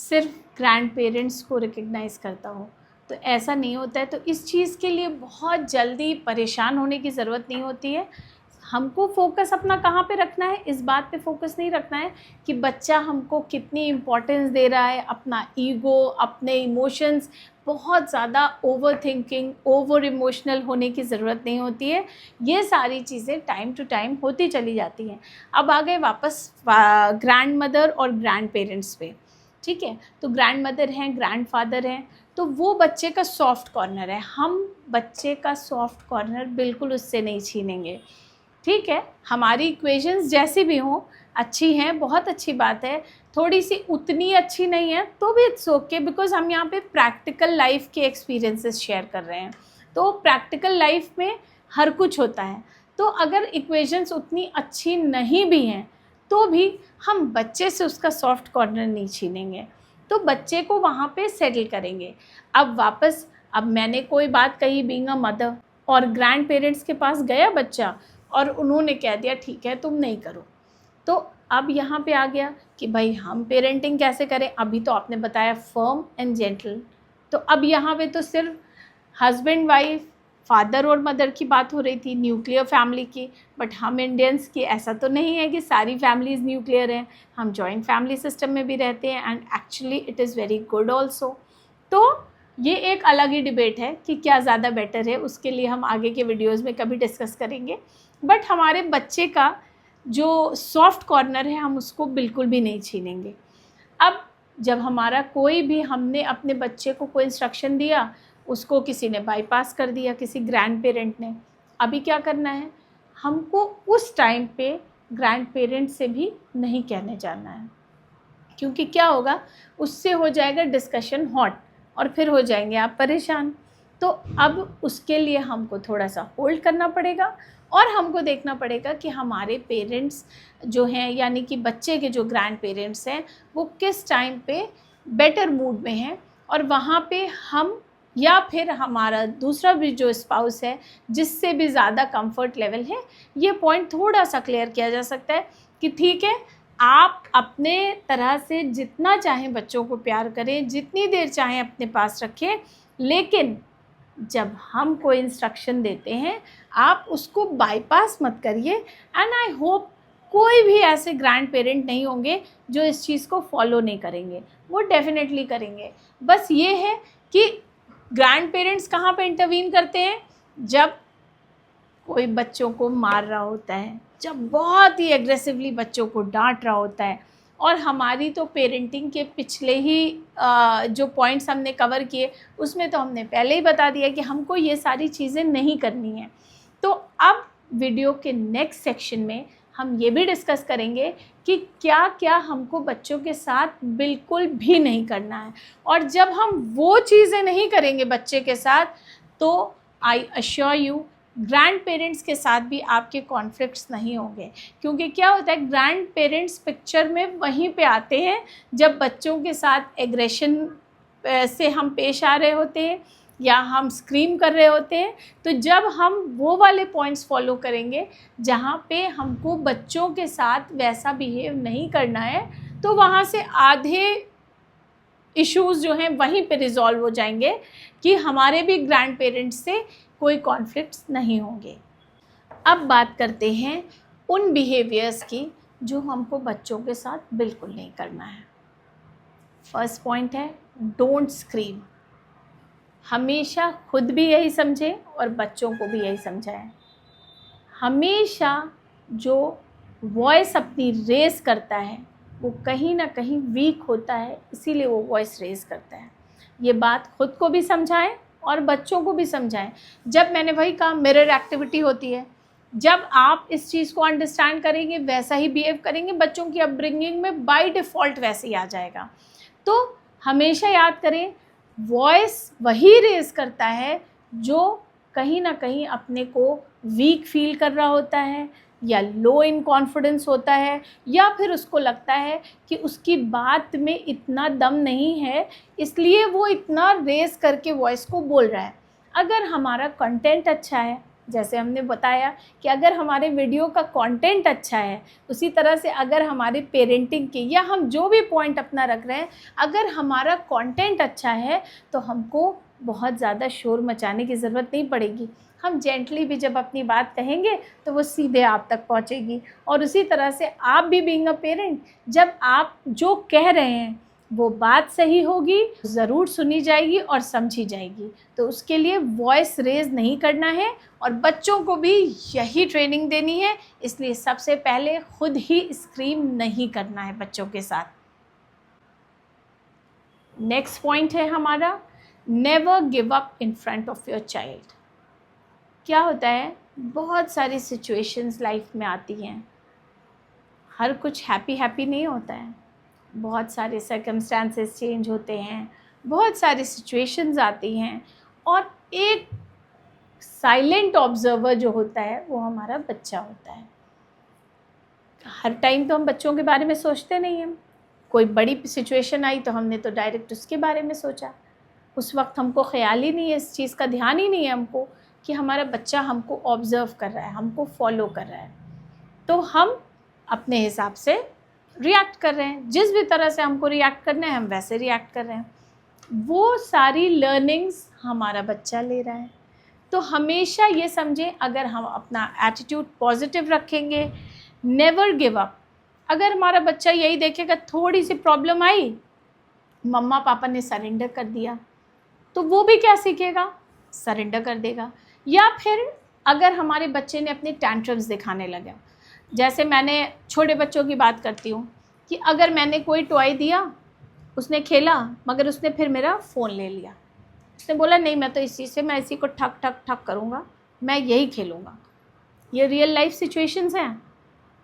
सिर्फ grand parents को recognise करता हो, तो ऐसा नहीं होता है। तो इस चीज़ के लिए बहुत जल्दी परेशान होने की ज़रूरत नहीं होती है। हमको फोकस अपना कहाँ पे रखना है, इस बात पे फोकस नहीं रखना है कि बच्चा हमको कितनी इम्पोर्टेंस दे रहा है, अपना ईगो, अपने इमोशंस, बहुत ज़्यादा ओवर थिंकिंग, ओवर इमोशनल होने की ज़रूरत नहीं होती है। ये सारी चीज़ें टाइम टू टाइम होती चली जाती हैं। अब आ गए वापस ग्रैंड मदर और ग्रैंड पेरेंट्स पे, ठीक है। तो ग्रैंड मदर हैं, ग्रैंड फादर हैं, तो वो बच्चे का सॉफ्ट कॉर्नर है। हम बच्चे का सॉफ्ट कॉर्नर बिल्कुल उससे नहीं छीनेंगे, ठीक है। हमारी इक्वेशंस जैसी भी हों, अच्छी हैं, बहुत अच्छी बात है। थोड़ी सी उतनी अच्छी नहीं है तो भी इट्स ओके, बिकॉज हम यहाँ पे प्रैक्टिकल लाइफ के एक्सपीरियंसेस शेयर कर रहे हैं। तो प्रैक्टिकल लाइफ में हर कुछ होता है। तो अगर इक्वेशंस उतनी अच्छी नहीं भी हैं तो भी हम बच्चे से उसका सॉफ्ट कॉर्नर नहीं छीनेंगे, तो बच्चे को वहाँ पे सेटल करेंगे। अब वापस, अब मैंने कोई बात कही बीइंग अ मदर, और ग्रैंड पेरेंट्स के पास गया बच्चा और उन्होंने कह दिया ठीक है तुम नहीं करो, तो अब यहाँ पे आ गया कि भाई हम पेरेंटिंग कैसे करें। अभी तो आपने बताया फर्म एंड जेंटल, तो अब यहाँ पे तो सिर्फ हस्बैंड वाइफ, फादर और मदर की बात हो रही थी, न्यूक्लियर फैमिली की। बट हम इंडियंस की ऐसा तो नहीं है कि सारी फैमिलीज़ न्यूक्लियर हैं, हम जॉइंट फैमिली सिस्टम में भी रहते हैं, and actually it is very good also. तो ये एक अलग ही डिबेट है कि क्या ज़्यादा बेटर है, उसके लिए हम आगे के वीडियोज़ में कभी डिस्कस करेंगे। बट हमारे बच्चे का जो सॉफ्ट कॉर्नर है हम उसको बिल्कुल भी नहीं छीनेंगे। अब जब हमारा कोई भी, हमने अपने बच्चे को कोई इंस्ट्रक्शन दिया, उसको किसी ने बाईपास कर दिया, किसी ग्रैंड पेरेंट ने, अभी क्या करना है, हमको उस टाइम पे ग्रैंड पेरेंट से भी नहीं कहने जाना है, क्योंकि क्या होगा, उससे हो जाएगा डिस्कशन हॉट और फिर हो जाएंगे आप परेशान। तो अब उसके लिए हमको थोड़ा सा होल्ड करना पड़ेगा और हमको देखना पड़ेगा कि हमारे पेरेंट्स जो हैं, यानी कि बच्चे के जो ग्रैंड पेरेंट्स हैं, वो किस टाइम पे बेटर मूड में हैं, और वहाँ पे हम या फिर हमारा दूसरा भी जो स्पाउस है जिससे भी ज़्यादा कंफर्ट लेवल है, ये पॉइंट थोड़ा सा क्लियर किया जा सकता है कि ठीक है, आप अपने तरह से जितना चाहें बच्चों को प्यार करें, जितनी देर चाहें अपने पास रखें, लेकिन जब हम कोई इंस्ट्रक्शन देते हैं आप उसको बाईपास मत करिए। एंड आई होप कोई भी ऐसे ग्रैंड पेरेंट नहीं होंगे जो इस चीज़ को फॉलो नहीं करेंगे, वो डेफिनेटली करेंगे। बस ये है कि ग्रैंड पेरेंट्स कहाँ पे इंटरवीन करते हैं, जब कोई बच्चों को मार रहा होता है, जब बहुत ही एग्रेसिवली बच्चों को डांट रहा होता है। और हमारी तो पेरेंटिंग के पिछले ही जो पॉइंट्स हमने कवर किए उसमें तो हमने पहले ही बता दिया कि हमको ये सारी चीज़ें नहीं करनी है। तो अब वीडियो के नेक्स्ट सेक्शन में हम ये भी डिस्कस करेंगे कि क्या क्या हमको बच्चों के साथ बिल्कुल भी नहीं करना है, और जब हम वो चीज़ें नहीं करेंगे बच्चे के साथ, तो I assure you grand parents के साथ भी आपके कॉन्फ्लिक्ट्स नहीं होंगे। क्योंकि क्या होता है, ग्रैंड पेरेंट्स पिक्चर में वहीं पे आते हैं जब बच्चों के साथ एग्रेशन से हम पेश आ रहे होते हैं या हम स्क्रीम कर रहे होते हैं। तो जब हम वो वाले पॉइंट्स फॉलो करेंगे जहाँ पे हमको बच्चों के साथ वैसा बिहेव नहीं करना है, तो वहाँ से आधे इश्यूज़ जो हैं वहीं पे रिजॉल्व हो जाएंगे कि हमारे भी ग्रैंड पेरेंट्स से कोई कॉन्फ्लिक्ट्स नहीं होंगे। अब बात करते हैं उन बिहेवियर्स की जो हमको बच्चों के साथ बिल्कुल नहीं करना है। फर्स्ट पॉइंट है डोंट स्क्रीम। हमेशा खुद भी यही समझें और बच्चों को भी यही समझाएं। हमेशा जो वॉइस अपनी रेस करता है वो कहीं ना कहीं वीक होता है, इसीलिए वो वॉइस रेस करता है। ये बात खुद को भी समझाएं और बच्चों को भी समझाएं। जब मैंने वही कहा, मिरर एक्टिविटी होती है, जब आप इस चीज़ को अंडरस्टैंड करेंगे वैसा ही बिहेव करेंगे, बच्चों की अपब्रिंगिंग में बाय डिफ़ॉल्ट वैसे ही आ जाएगा। तो हमेशा याद करें, वॉइस वही रेस करता है जो कहीं ना कहीं अपने को वीक फील कर रहा होता है या लो इन कॉन्फिडेंस होता है, या फिर उसको लगता है कि उसकी बात में इतना दम नहीं है, इसलिए वो इतना रेस करके वॉइस को बोल रहा है। अगर हमारा कंटेंट अच्छा है, जैसे हमने बताया कि अगर हमारे वीडियो का कंटेंट अच्छा है, उसी तरह से अगर हमारे पेरेंटिंग के या हम जो भी पॉइंट अपना रख रहे हैं, अगर हमारा कंटेंट अच्छा है तो हमको बहुत ज़्यादा शोर मचाने की ज़रूरत नहीं पड़ेगी। हम जेंटली भी जब अपनी बात कहेंगे तो वो सीधे आप तक पहुंचेगी। और उसी तरह से आप भी बीइंग अ पेरेंट, जब आप जो कह रहे हैं वो बात सही होगी, ज़रूर सुनी जाएगी और समझी जाएगी। तो उसके लिए वॉइस रेज नहीं करना है और बच्चों को भी यही ट्रेनिंग देनी है। इसलिए सबसे पहले खुद ही स्क्रीम नहीं करना है बच्चों के साथ। नेक्स्ट पॉइंट है हमारा, never give up in front of your child. क्या होता है, बहुत सारी सिचुएशंस लाइफ में आती हैं, हर कुछ हैप्पी नहीं होता है, बहुत सारे सर्कमस्टांसेस चेंज होते हैं, बहुत सारी सिचुएशंस आती हैं और एक साइलेंट ऑब्जर्वर जो होता है वो हमारा बच्चा होता है। हर टाइम तो हम बच्चों के बारे में सोचते नहीं हैं। कोई बड़ी सिचुएशन आई तो हमने तो डायरेक्ट उसके बारे में सोचा, उस वक्त हमको ख्याल ही नहीं है, इस चीज़ का ध्यान ही नहीं है हमको कि हमारा बच्चा हमको ऑब्ज़र्व कर रहा है, हमको फॉलो कर रहा है। तो हम अपने हिसाब से रिएक्ट कर रहे हैं, जिस भी तरह से हमको रिएक्ट करना है हम वैसे रिएक्ट कर रहे हैं। वो सारी लर्निंग्स हमारा बच्चा ले रहा है। तो हमेशा ये समझें, अगर हम अपना एटीट्यूड पॉजिटिव रखेंगे, नेवर गिव अप। अगर हमारा बच्चा यही देखेगा थोड़ी सी प्रॉब्लम आई, मम्मा पापा ने सरेंडर कर दिया, तो वो भी क्या सीखेगा, सरेंडर कर देगा। या फिर अगर हमारे बच्चे ने अपने टैंट्रम्स दिखाने लगा, जैसे मैंने छोटे बच्चों की बात करती हूँ कि अगर मैंने कोई टॉय दिया, उसने खेला मगर उसने फिर मेरा फ़ोन ले लिया, उसने बोला नहीं मैं तो इसी से, मैं इसी को ठक ठक ठक करूँगा, मैं यही खेलूँगा। ये रियल लाइफ सिचुएशंस हैं।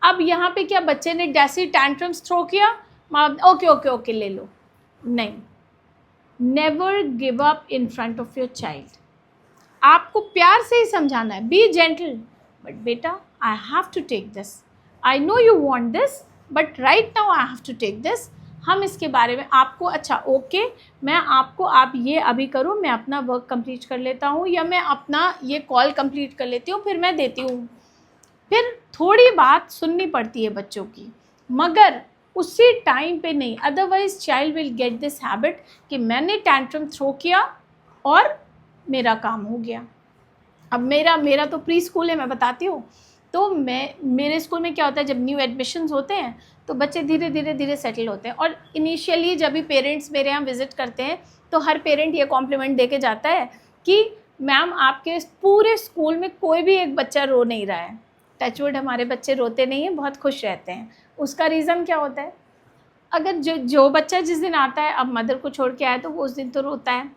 अब यहाँ पे क्या बच्चे ने जैसे टैंट्रम्स थ्रो किया, ओके ओके ओके ले लो, नहीं, never give up in front of your child. आपको प्यार से ही समझाना है, बी जेंटल, बट बेटा I have to take this, I know you want this but right now I have to take this. हम इसके बारे में आपको, अच्छा ओके, मैं आपको, आप ये अभी करो, मैं अपना वर्क कंप्लीट कर लेता हूँ या मैं अपना ये कॉल कंप्लीट कर लेती हूँ, फिर मैं देती हूँ। फिर थोड़ी बात सुननी पड़ती है बच्चों की, मगर उसी टाइम पे नहीं, otherwise child will get this habit कि मैंने टैंट्रम थ्रो किया और मेरा काम हो गया। अब मेरा तो प्री स्कूल है, मैं बताती हूँ। तो मेरे स्कूल में क्या होता है, जब न्यू एडमिशन्स होते हैं तो बच्चे धीरे धीरे सेटल होते हैं। और इनिशियली जब भी पेरेंट्स मेरे यहाँ विज़िट करते हैं तो हर पेरेंट ये कॉम्प्लीमेंट दे के जाता है कि मैम आपके पूरे स्कूल में कोई भी एक बच्चा रो नहीं रहा है। टचवुड हमारे बच्चे रोते नहीं हैं, बहुत खुश रहते हैं। उसका रीज़न क्या होता है, अगर जो बच्चा जिस दिन आता है, अब मदर को छोड़ के आया तो वो उस दिन तो रोता है।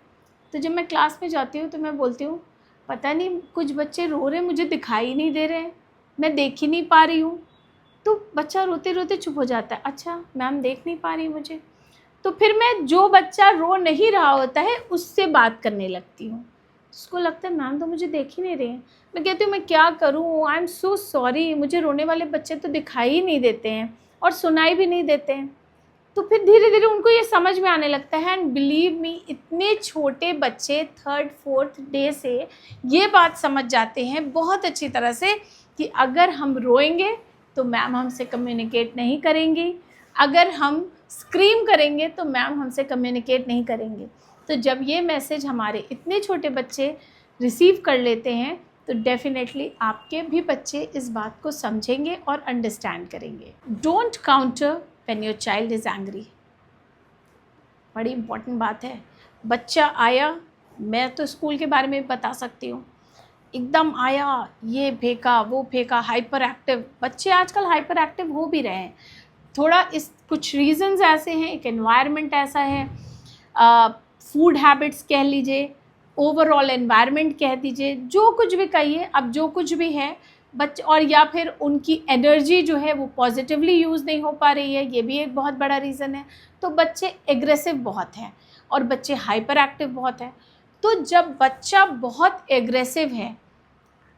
तो जब मैं क्लास में जाती हूँ तो मैं बोलती हूँ पता नहीं कुछ बच्चे रो रहे हैं, मुझे दिखाई नहीं दे रहे हैं, मैं देख ही नहीं पा रही हूँ। तो बच्चा रोते रोते चुप हो जाता है, अच्छा मैम देख नहीं पा रही मुझे। तो फिर मैं जो बच्चा रो नहीं रहा होता है उससे बात करने लगती हूँ। उसको लगता है मैम तो मुझे देख ही नहीं रहे हैं। मैं कहती हूँ मैं क्या करूँ, आई एम सो सॉरी, मुझे रोने वाले बच्चे तो दिखाई ही नहीं देते हैं और सुनाई भी नहीं देते हैं। तो फिर धीरे धीरे उनको ये समझ में आने लगता है। एंड बिलीव मी, इतने छोटे बच्चे 3rd 4th डे से ये बात समझ जाते हैं बहुत अच्छी तरह से कि अगर हम रोएंगे तो मैम हमसे कम्युनिकेट नहीं करेंगी, अगर हम स्क्रीम करेंगे तो मैम हमसे कम्युनिकेट नहीं करेंगे। तो जब ये मैसेज हमारे इतने छोटे बच्चे रिसीव कर लेते हैं तो डेफिनेटली आपके भी बच्चे इस बात को समझेंगे और अंडरस्टैंड करेंगे। Don't counter when your child is angry. बड़ी इंपॉर्टेंट बात है। बच्चा आया, मैं तो स्कूल के बारे में बता सकती हूँ, एकदम आया, ये फेंका वो फेंका, हाइपर एक्टिव। बच्चे आजकल हाइपर एक्टिव हो भी रहे हैं थोड़ा, इस कुछ रीज़न्स ऐसे हैं, एक एनवायरनमेंट ऐसा है, फूड हैबिट्स कह लीजिए, ओवरऑल एनवायरनमेंट कह दीजिए, जो कुछ भी कहिए, अब जो कुछ भी है बच्चे, और या फिर उनकी एनर्जी जो है वो पॉजिटिवली यूज़ नहीं हो पा रही है, ये भी एक बहुत बड़ा रीज़न है। तो बच्चे एग्रेसिव बहुत हैं और बच्चे हाइपर एक्टिव बहुत हैं। तो जब बच्चा बहुत एग्रेसिव है,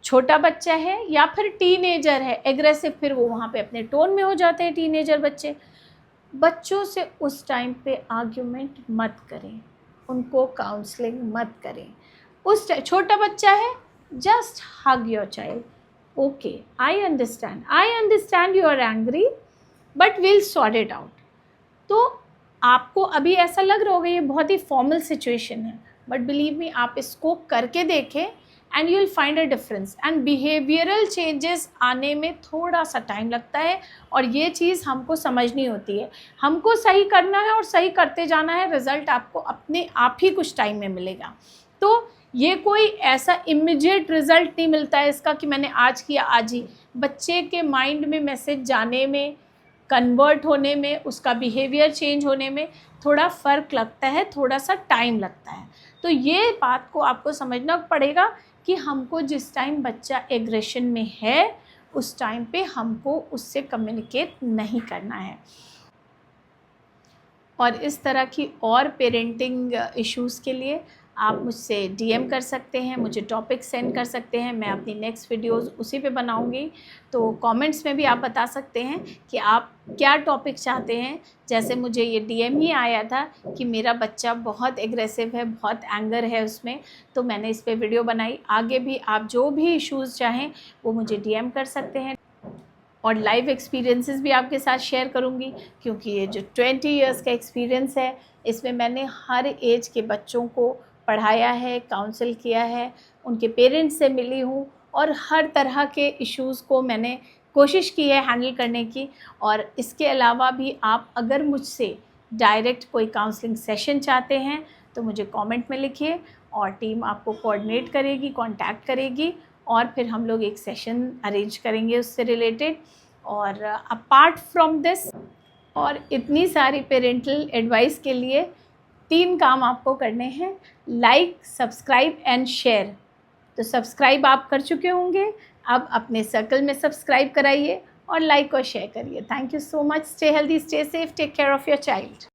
छोटा बच्चा है या फिर टीनेजर है एग्रेसिव, फिर वो वहाँ पे अपने टोन में हो जाते हैं टीनेजर बच्चे। बच्चों से उस टाइम पे आर्ग्यूमेंट मत करें, उनको काउंसलिंग मत करें। उस छोटा बच्चा है just hug your child. Okay, I understand you are angry, but we'll sort it out. तो आपको अभी ऐसा लग रहा होगा ये बहुत ही फॉर्मल सिचुएशन है, बट बिलीव मी, आप इसको करके देखें and you will find a difference. And behavioural changes आने में थोड़ा सा टाइम लगता है, और ये चीज़ हमको समझनी होती है. हमको सही करना है और सही करते जाना है, रिज़ल्ट आपको अपने आप ही कुछ टाइम में मिलेगा. तो ये कोई ऐसा इमीडिएट रिज़ल्ट नहीं मिलता है इसका कि मैंने आज किया आज ही. बच्चे के माइंड में मैसेज जाने में, कन्वर्ट होने में, उसका बिहेवियर चेंज होने में थोड़ा फ़र्क लगता है, थोड़ा सा टाइम लगता है. तो ये बात को आपको समझना पड़ेगा कि हमको जिस टाइम बच्चा एग्रेशन में है उस टाइम पे हमको उससे कम्युनिकेट नहीं करना है. और इस तरह की और पेरेंटिंग इश्यूज़ के लिए आप मुझसे डीएम कर सकते हैं, मुझे टॉपिक सेंड कर सकते हैं. मैं अपनी नेक्स्ट वीडियोज़ उसी पे बनाऊंगी. तो कमेंट्स में भी आप बता सकते हैं कि आप क्या टॉपिक चाहते हैं. जैसे मुझे ये डीएम ही आया था कि मेरा बच्चा बहुत एग्रेसिव है, बहुत एंगर है उसमें, तो मैंने इस पे वीडियो बनाई. आगे भी आप जो भी इश्यूज़ चाहें वो मुझे डीएम कर सकते हैं. और लाइव एक्सपीरियंसेस भी आपके साथ शेयर करूंगी, क्योंकि ये जो 20 इयर्स का एक्सपीरियंस है इसमें मैंने हर एज के बच्चों को पढ़ाया है, काउंसिल किया है, उनके पेरेंट्स से मिली हूँ, और हर तरह के इश्यूज़ को मैंने कोशिश की है हैंडल करने की. और इसके अलावा भी आप अगर मुझसे डायरेक्ट कोई काउंसलिंग सेशन चाहते हैं तो मुझे कमेंट में लिखिए, और टीम आपको कोऑर्डिनेट करेगी, कांटेक्ट करेगी, और फिर हम लोग एक सेशन अरेंज करेंगे उससे रिलेटेड. और अपार्ट फ्रॉम दिस, और इतनी सारी पेरेंटल एडवाइस के लिए 3 काम आपको करने हैं: लाइक, सब्सक्राइब एंड शेयर. तो सब्सक्राइब आप कर चुके होंगे, अब अपने सर्कल में सब्सक्राइब कराइए और लाइक और शेयर करिए. Thank you so much. Stay healthy, stay safe, take care of your child.